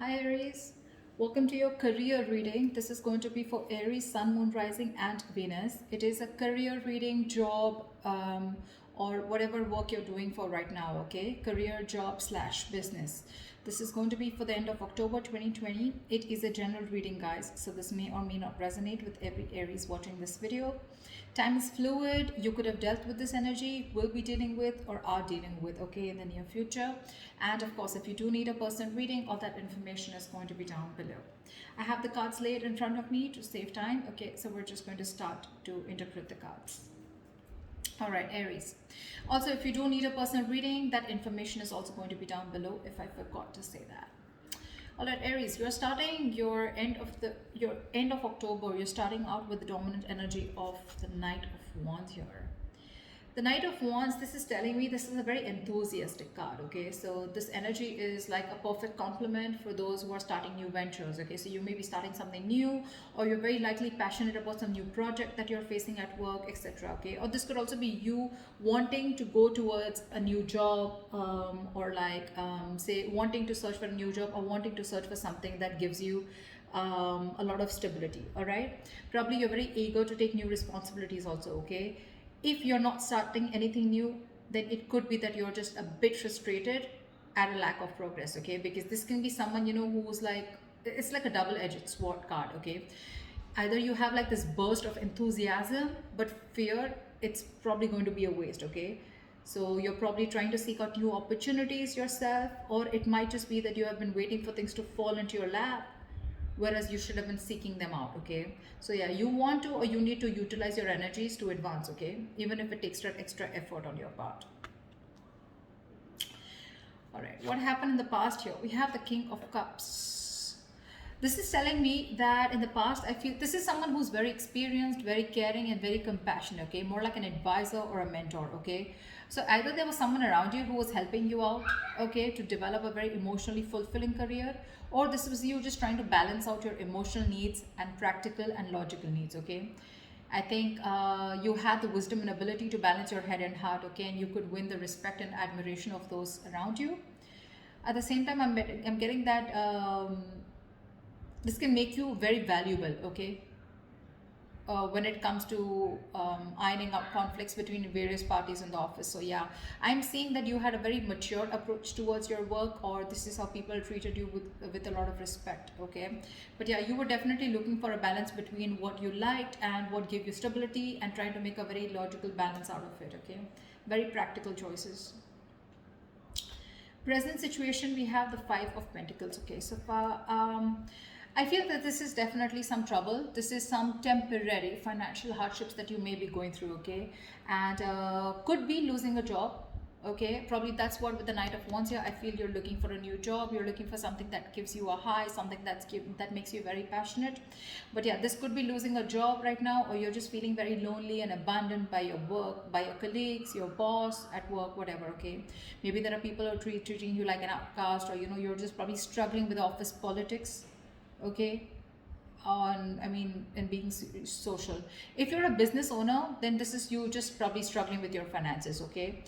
Hi Aries, welcome to your career reading. This is going to be for Aries, Sun, Moon, Rising, and Venus. It is a career reading, job, or whatever work you're doing for right now, okay? Career, job, slash business. This is going to be for the end of October 2020. It is a general reading, guys, so this may or may not resonate with every Aries watching this video. Time is fluid. You could have dealt with this energy, will be dealing with, or are dealing with, okay, in the near future. And of course, if you do need a personal reading, all that information is going to be down below. I have the cards laid in front of me to save time. Okay, so we're just going to start to interpret the cards. All right, Aries. Also, if you do need a personal reading, that information is also going to be down below if I forgot to say that. All right, Aries, you're starting your end of October. You're starting out with the dominant energy of the Knight of Wands here. The Knight of Wands, this is telling me this is a very enthusiastic card, okay? So this energy is like a perfect complement for those who are starting new ventures, okay? So you may be starting something new, or you're very likely passionate about some new project that you're facing at work, etc., okay? Or this could also be you wanting to go towards a new job, or say wanting to search for a new job, or wanting to search for something that gives you a lot of stability. All right, probably you're very eager to take new responsibilities also, okay? If you're not starting anything new, then it could be that you're just a bit frustrated at a lack of progress, okay? Because this can be someone, who's like, it's like a double-edged sword card, okay? Either you have like this burst of enthusiasm, but fear, it's probably going to be a waste, okay? So you're probably trying to seek out new opportunities yourself, or it might just be that you have been waiting for things to fall into your lap, whereas you should have been seeking them out, okay? So yeah, you want to, or you need to utilize your energies to advance, okay? Even if it takes extra effort on your part. All right, what happened in the past here? We have the King of Cups. This is telling me that in the past, I feel this is someone who's very experienced, very caring, and very compassionate, okay? More like an advisor or a mentor, okay? So either there was someone around you who was helping you out, okay, to develop a very emotionally fulfilling career, or this was you just trying to balance out your emotional needs and practical and logical needs, okay? I think you had the wisdom and ability to balance your head and heart, okay, and you could win the respect and admiration of those around you. At the same time, I'm getting that this can make you very valuable, okay, when it comes to ironing out conflicts between various parties in the office. So yeah, I'm seeing that you had a very mature approach towards your work, or this is how people treated you with a lot of respect, okay? But yeah, you were definitely looking for a balance between what you liked and what gave you stability, and trying to make a very logical balance out of it, okay? Very practical choices. Present situation, we have the Five of Pentacles, okay? So far, I feel that this is definitely some trouble. This is some temporary financial hardships that you may be going through, okay? And could be losing a job, okay? Probably that's what with the Knight of Wands here. I feel you're looking for a new job. You're looking for something that gives you a high, something that makes you very passionate. But yeah, this could be losing a job right now, or you're just feeling very lonely and abandoned by your work, by your colleagues, your boss at work, whatever, okay? Maybe there are people who are treating you like an outcast, or you're just probably struggling with office politics, okay, on in being social. If you're a business owner, then this is you just probably struggling with your finances, okay?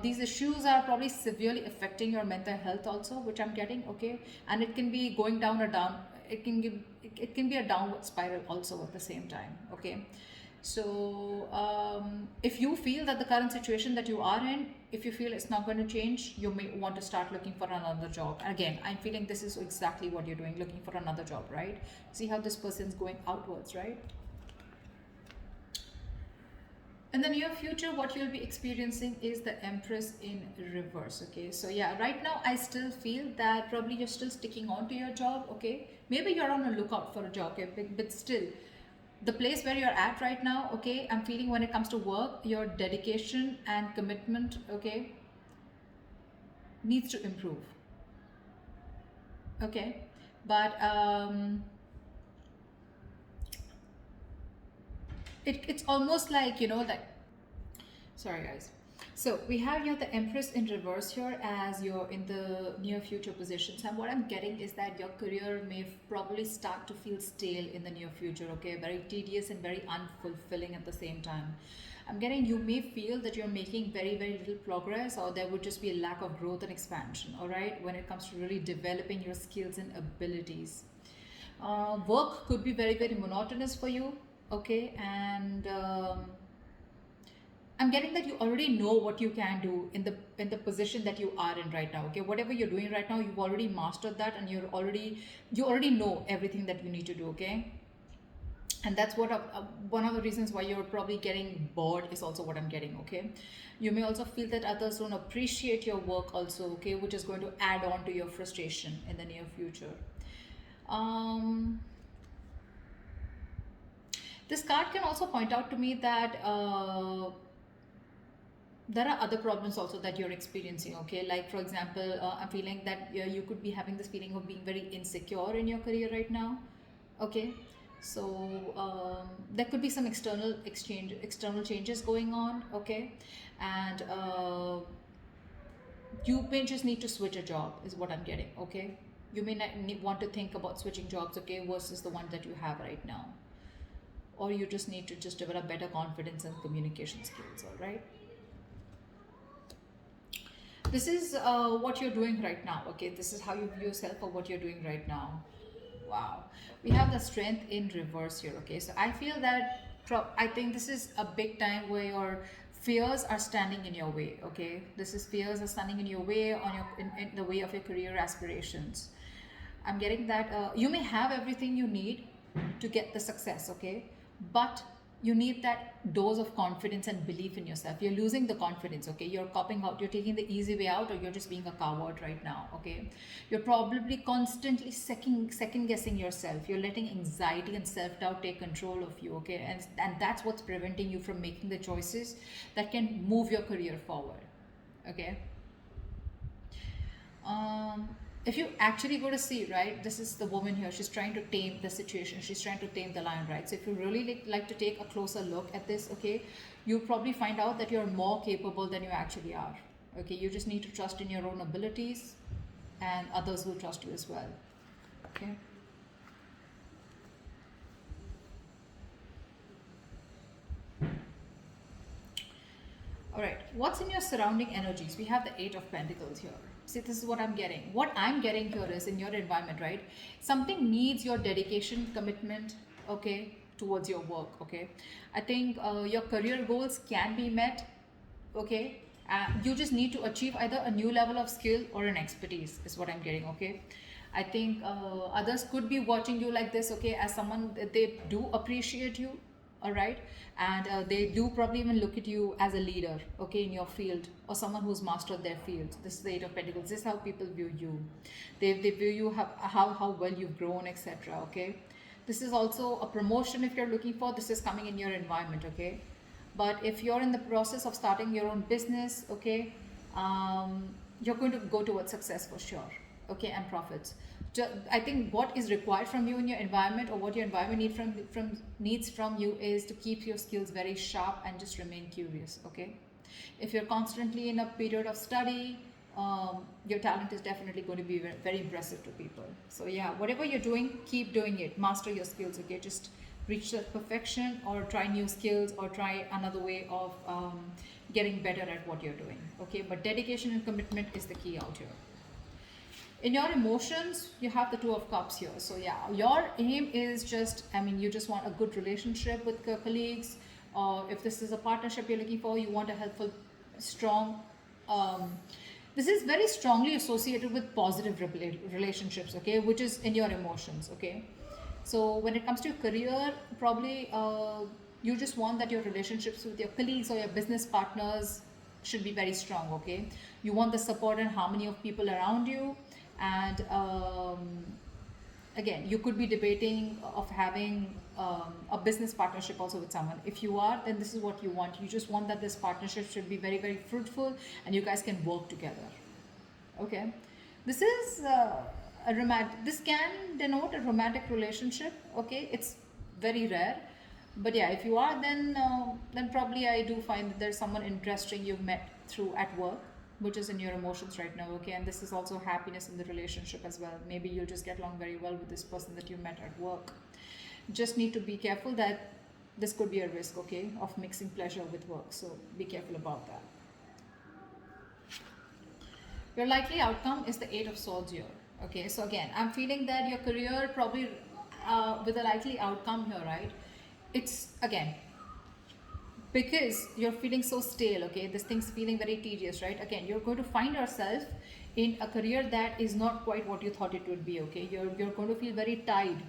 These issues are probably severely affecting your mental health also, which I'm getting, okay? And it can be going down or down, it can be a downward spiral also at the same time, okay? So if you feel that the current situation that you are in, if you feel it's not going to change, you may want to start looking for another job. Again, I'm feeling this is exactly what you're doing, looking for another job, right? See how this person's going outwards, right? In the near future, what you'll be experiencing is the Empress in reverse, okay? So yeah, right now I still feel that probably you're still sticking on to your job, okay? Maybe you're on a lookout for a job, okay? But still, the place where you're at right now, okay, I'm feeling when it comes to work, your dedication and commitment, okay, needs to improve, okay? But it's almost like, sorry guys. So we have here the Empress in reverse here as you're in the near future positions, and what I'm getting is that your career may probably start to feel stale in the near future, okay? Very tedious and very unfulfilling at the same time. I'm getting you may feel that you're making very, very little progress, or there would just be a lack of growth and expansion, all right, when it comes to really developing your skills and abilities. Work could be very, very monotonous for you, okay, and I'm getting that you already know what you can do in the position that you are in right now. Okay, whatever you're doing right now, you've already mastered that, and you already know everything that you need to do. Okay, and that's what one of the reasons why you're probably getting bored is also what I'm getting. Okay, you may also feel that others don't appreciate your work also. Okay, which is going to add on to your frustration in the near future. Um, this card can also point out to me that there are other problems also that you're experiencing. Okay, like for example, I'm feeling that you could be having this feeling of being very insecure in your career right now. Okay, so there could be some external changes going on. Okay, and you may just need to switch a job is what I'm getting. Okay, you may not want to think about switching jobs, okay, versus the one that you have right now, or you just need to just develop better confidence and communication skills. All right, this is what you're doing right now. Okay, this is how you view yourself or what you're doing right now. Wow, we have the strength in reverse here. Okay, so I feel that I think this is a big time where your fears are standing in your way. Okay, this is fears are standing in your way on in the way of your career aspirations. I'm getting that you may have everything you need to get the success, okay? But you need that dose of confidence and belief in yourself. You're losing the confidence, okay? You're copping out, you're taking the easy way out, or you're just being a coward right now, okay? You're probably constantly second guessing yourself. You're letting anxiety and self doubt take control of you, okay? And that's what's preventing you from making the choices that can move your career forward, okay? um, if you actually go to see, right, this is the woman here, she's trying to tame the situation, she's trying to tame the lion, right? So if you really like to take a closer look at this, okay, you'll probably find out that you're more capable than you actually are. Okay, you just need to trust in your own abilities, and others will trust you as well. Okay. All right, what's in your surrounding energies? We have the Eight of Pentacles here. See, this is what I'm getting. What I'm getting here is in your environment, right? Something needs your dedication, commitment, okay, towards your work, okay? I think your career goals can be met, okay? You just need to achieve either a new level of skill or an expertise, is what I'm getting, okay? I think others could be watching you like this, okay, as someone that they do appreciate you, all right, and they do probably even look at you as a leader, okay, in your field, or someone who's mastered their field. This is the Eight of Pentacles. This is how people view you. They view you how well you've grown, etc. Okay, this is also a promotion if you're looking for. This is coming in your environment, okay. But if you're in the process of starting your own business, okay, you're going to go towards success for sure, okay, and profits. I think what is required from you in your environment, or what your environment needs from you, is to keep your skills very sharp and just remain curious. Okay, if you're constantly in a period of study, your talent is definitely going to be very, very impressive to people. So yeah, whatever you're doing, keep doing it. Master your skills. Okay, just reach that perfection, or try new skills, or try another way of getting better at what you're doing. Okay, but dedication and commitment is the key out here. In your emotions, you have the Two of Cups here. So yeah, your aim is just, I mean, you just want a good relationship with your colleagues, or if this is a partnership you're looking for, you want a helpful, strong, this is very strongly associated with positive relationships, okay, which is in your emotions, okay. So when it comes to your career, probably you just want that your relationships with your colleagues or your business partners should be very strong, okay. You want the support and harmony of people around you, and again, you could be debating of having a business partnership also with someone. If you are, then this is what you want. You just want that this partnership should be very, very fruitful, and you guys can work together. Okay, this is a romantic. This can denote a romantic relationship. Okay, it's very rare, but yeah, if you are, then probably I do find that there's someone interesting you've met through at work, which is in your emotions right now. Okay, and this is also happiness in the relationship as well. Maybe you'll just get along very well with this person that you met at work. Just need to be careful that this could be a risk, okay, of mixing pleasure with work. So be careful about that. Your likely outcome is the Eight of Swords here. Okay, so again, I'm feeling that your career probably with a likely outcome here, right? It's again because you're feeling so stale, okay, this thing's feeling very tedious, right? Again, you're going to find yourself in a career that is not quite what you thought it would be, okay? You're going to feel very tied,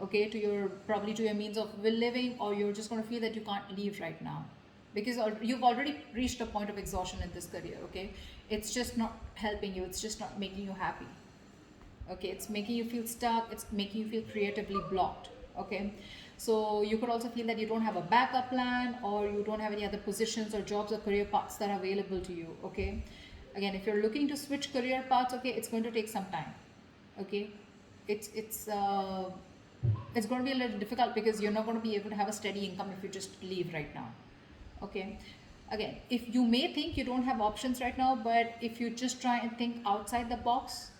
okay, to your probably to your means of living, or you're just going to feel that you can't leave right now because you've already reached a point of exhaustion in this career, okay? It's just not helping you, it's just not making you happy, okay? It's making you feel stuck, it's making you feel creatively blocked, okay? So you could also feel that you don't have a backup plan, or you don't have any other positions or jobs or career paths that are available to you, okay? Again, if you're looking to switch career paths, okay, it's going to take some time, okay? It's going to be a little difficult because you're not going to be able to have a steady income if you just leave right now, okay? Again, if you may think you don't have options right now, but if you just try and think outside the box,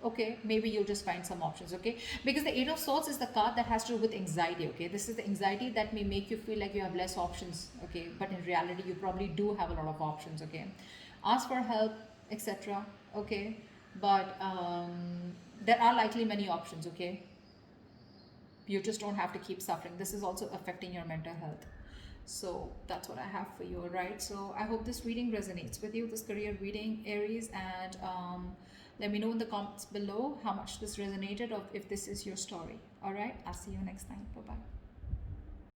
okay, maybe you'll just find some options, okay? Because the Eight of Swords is the card that has to do with anxiety, okay? This is the anxiety that may make you feel like you have less options, okay? But in reality, you probably do have a lot of options, okay? Ask for help, etc., okay? But there are likely many options, okay? You just don't have to keep suffering. This is also affecting your mental health. So that's what I have for you, right? So I hope this reading resonates with you, this career reading, Aries, and let me know in the comments below how much this resonated, or if this is your story. All right, I'll see you next time. Bye bye.